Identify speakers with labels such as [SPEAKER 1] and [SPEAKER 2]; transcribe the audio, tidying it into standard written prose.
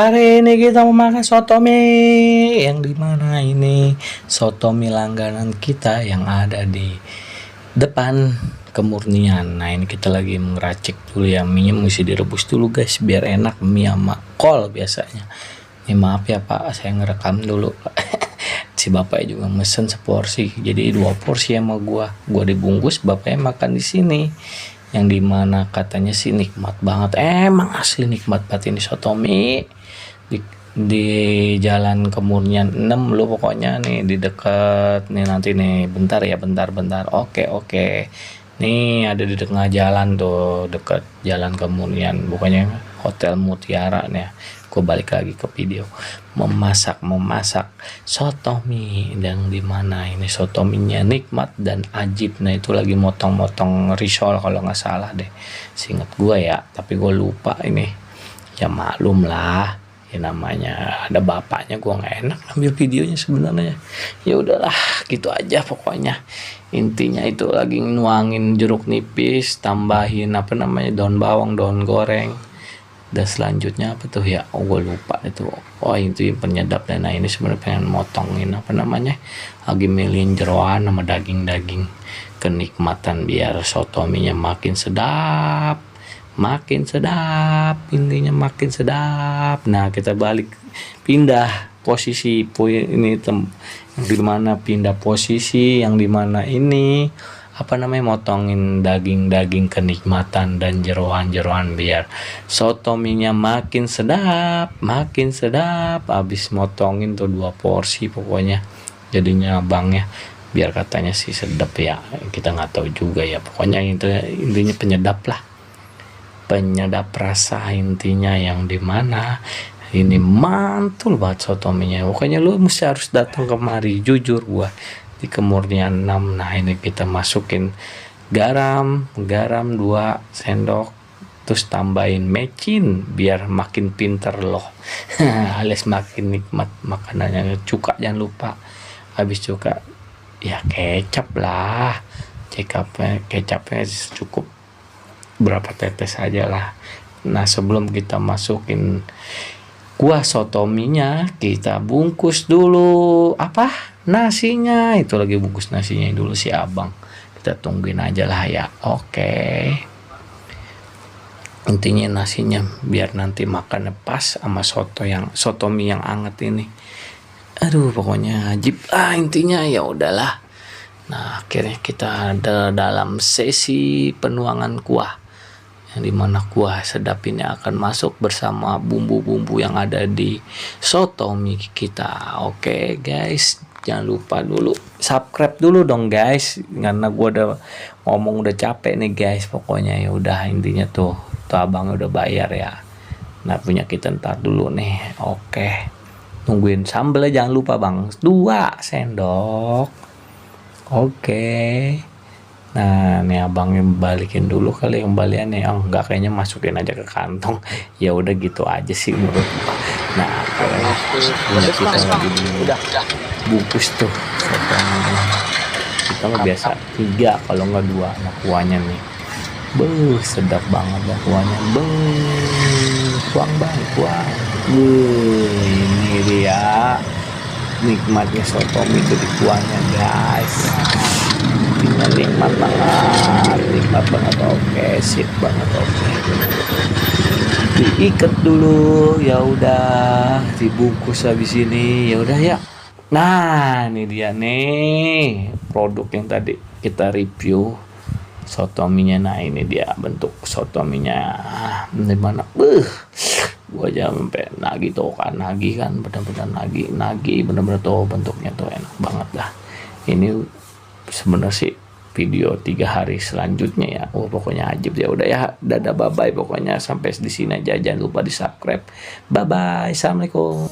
[SPEAKER 1] Hari ini kita mau makan soto mie, yang dimana ini soto mie langganan kita yang ada di depan Kemurnian. Nah, ini kita lagi ngeracik dulu ya, mie mesti direbus dulu guys biar enak, mie sama kol biasanya. Ini maaf ya Pak, saya ngerekam dulu Pak. Si bapaknya juga mesen seporsi, jadi 2 porsi sama gua dibungkus, bapaknya makan di sini, yang dimana katanya sih nikmat banget. Emang asli nikmat banget ini soto mie di Jalan Kemurnian 6 lo pokoknya nih, di dekat nih, nanti nih bentar ya, bentar. Oke, nih ada di tengah jalan tuh, dekat Jalan Kemurnian, bukannya Hotel Mutiara nih ya. Gue balik lagi ke video memasak soto mie, yang dimana ini soto mie-nya nikmat dan ajib. Nah, itu lagi motong-motong risol kalau nggak salah deh, seingat gue ya, tapi gue lupa ini. Ya maklum lah, ya namanya ada bapaknya, gue nggak enak ambil videonya sebenarnya. Ya udahlah, gitu aja pokoknya. Intinya itu lagi nuangin jeruk nipis, tambahin apa namanya, daun bawang, daun goreng. Dan selanjutnya apa tuh ya, gue lupa itu. Itu penyedap. Dan nah, ini sebenarnya pengen motongin apa namanya, lagi milihin jeroan sama daging kenikmatan biar soto mie nya makin sedap, intinya makin sedap. Nah, kita balik, pindah posisi ini dimana pindah posisi yang dimana ini apa namanya, motongin daging kenikmatan dan jeroan biar soto mie-nya makin sedap. Habis motongin tuh 2 porsi pokoknya, jadinya abangnya biar katanya sih sedap ya, kita nggak tahu juga ya, pokoknya intinya penyedap rasa intinya, yang dimana ini mantul banget soto mie-nya. Pokoknya lu harus datang kemari, jujur gua, di Kemurnian 6. Nah, ini kita masukin garam 2 sendok, terus tambahin mecin biar makin pinter loh. Alias makin nikmat makanannya. Cuka jangan lupa, habis cuka ya kecap lah, kecapnya cukup berapa tetes aja lah. Nah, sebelum kita masukin kuah soto mie-nya, kita bungkus dulu nasinya. Itu lagi bungkus nasinya dulu si abang, kita tungguin aja lah ya. Oke, intinya nasinya biar nanti makannya pas sama soto mie yang anget ini. Aduh, pokoknya ajib intinya. Ya udahlah. Nah, akhirnya kita ada dalam sesi penuangan kuah, yang dimana kuah sedap ini akan masuk bersama bumbu-bumbu yang ada di soto mie kita. Oke guys, jangan lupa dulu subscribe dulu dong guys, karena gue udah ngomong udah capek nih guys. Pokoknya ya udah, intinya tuh abang udah bayar ya. Nah, punya kita ntar dulu nih. Oke, tungguin sambelnya jangan lupa bang, 2 sendok. Oke. Nah, nih abangnya balikin dulu kali kembaliannya. Enggak, kayaknya masukin aja ke kantong. Ya udah, gitu aja sih menurut gua. Nah, punya kita lagi bungkus tuh sotonya. Kita mah biasa 3 kalau nggak 2. Nah, kuahnya nih sedap banget lah kuahnya. Kuang ini dia nikmatnya soto mie itu di kuahnya guys. Nikmat banget. Oke, sip banget. Oke, diikat dulu, ya udah, dibungkus habis ini. Ya udah ya. Nah, ini dia nih produk yang tadi kita review, soto mie-nya. Nah, ini dia bentuk soto mie-nya. Gimana? Gua aja sampai nagih kan, bener-bener nagih, bener-bener tuh bentuknya tuh enak banget lah. Ini sebenarnya sih video 3 hari selanjutnya ya. Pokoknya ajib ya. Udah ya, dadah, bye bye. Pokoknya sampai di sini aja, jangan lupa di subscribe. Bye bye, assalamualaikum.